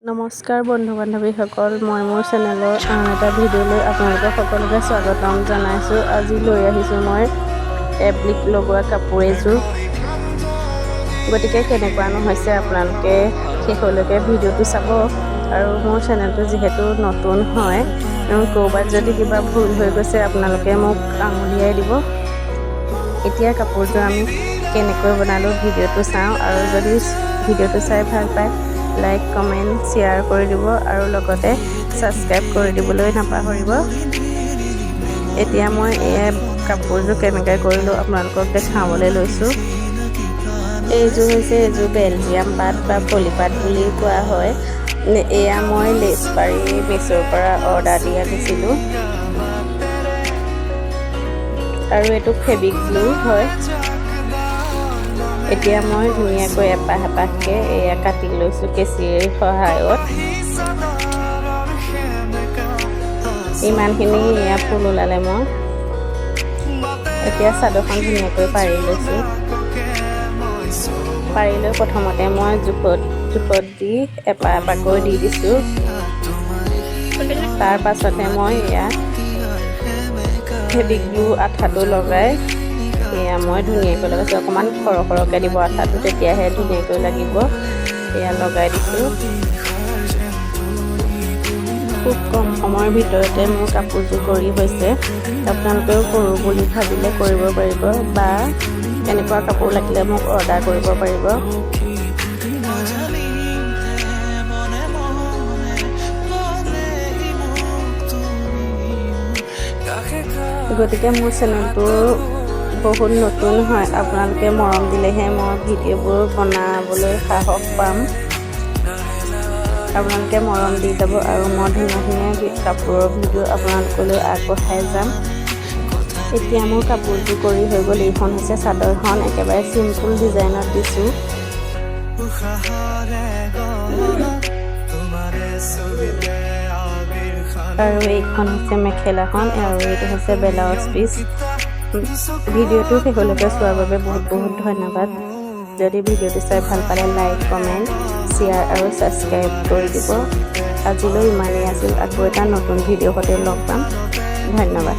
নমস্কাৰ বন্ধু বান্ধৱীসকল, মই মোৰ চেনেলৰ আন এটা ভিডিঅ'লৈ আপোনালোকক সকলোকে স্বাগতম জনাইছোঁ। আজি লৈ আহিছোঁ মই এপ্লিক লগোৱা কাপোৰ এযোৰ। গতিকে কেনেকুৱানো হৈছে আপোনালোকে শেষলৈকে ভিডিঅ'টো চাব। আৰু মোৰ চেনেলটো যিহেতু নতুন হয়, ক'ৰবাত যদি কিবা ভুল হৈ গৈছে আপোনালোকে মোক আঙুলিয়াই দিব। এতিয়া কাপোৰযোৰ আমি কেনেকৈ বনালোঁ ভিডিঅ'টো চাওঁ, আৰু যদি ভিডিঅ'টো চাই ভাল পায় লাইক কমেণ্ট শ্বেয়াৰ কৰি দিব আৰু লগতে ছাবস্ক্ৰাইব কৰি দিবলৈ নাপাহৰিব। এতিয়া মই এই কাপোৰযোৰ কেনেকৈ কৰিলোঁ আপোনালোকক দেখাবলৈ লৈছোঁ। এইযোৰ হৈছে বেলজিয়াম পাট বা পলিপাট বুলি কোৱা হয়। এয়া মই লেচ পাৰি মিছ'ৰ পৰা অৰ্ডাৰ দি আনিছিলোঁ, আৰু এইটো ফেব্ৰিক গ্লু হয়। এতিয়া মই ধুনীয়াকৈ এপাহ এপাহকৈ এয়া কাটি লৈছোঁ কেঁচিৰ সহায়ত। ইমানখিনি এয়া ফুল ওলালে মই। এতিয়া চাদৰখন ধুনীয়াকৈ পাৰি লৈছোঁ। পাৰি লৈ প্ৰথমতে মই জোখত দি এপাহ এপাহকৈ দি দিছোঁ। তাৰ পাছতে মই এয়া ফেব্ৰিক গ্লু আঠাটো লগাই এয়া মই ধুনীয়াকৈ লগাইছোঁ। অকণমান সৰহকৈ দিব আঠাটো, তেতিয়াহে ধুনীয়াকৈ লাগিব। এয়া লগাই দিছোঁ। খুব কম সময়ৰ ভিতৰতে মোৰ কাপোৰযোৰ কৰি হৈছে। আপোনালোকেও কৰোঁ বুলি ভাবিলে কৰিব পাৰিব, বা এনেকুৱা কাপোৰ লাগিলে মোক অৰ্ডাৰ কৰিব পাৰিব। গতিকে মোৰ চেনেলটো বহুত নতুন হয়, আপোনালোকে মৰম দিলেহে মই ভিডিঅ'বোৰ বনাবলৈ সাহস পাম। আপোনালোকে মৰম দি যাব আৰু মই ধুনীয়া ধুনীয়া কাপোৰৰ ভিডিঅ' আপোনালোকলৈ আগবঢ়াই যাম। এতিয়া মোৰ কাপোৰযোৰ কৰি হৈ গ'ল। এইখন হৈছে চাদৰখন, একেবাৰে চিম্পুল ডিজাইনত দিছোঁ। আৰু এইখন হৈছে মেখেলাখন, আৰু এইটো হৈছে ব্লাউজ পিচ। ভিডিঅ'টো শেষলৈকে চোৱাৰ বাবে বহুত বহুত ধন্যবাদ। যদি ভিডিঅ'টো চাই ভাল পালে লাইক কমেণ্ট শ্বেয়াৰ আৰু ছাবস্ক্ৰাইব কৰি দিব। আজিলৈ ইমানেই আছিল। আকৌ এটা নতুন ভিডিঅ' সৈতে লগ পাম। ধন্যবাদ।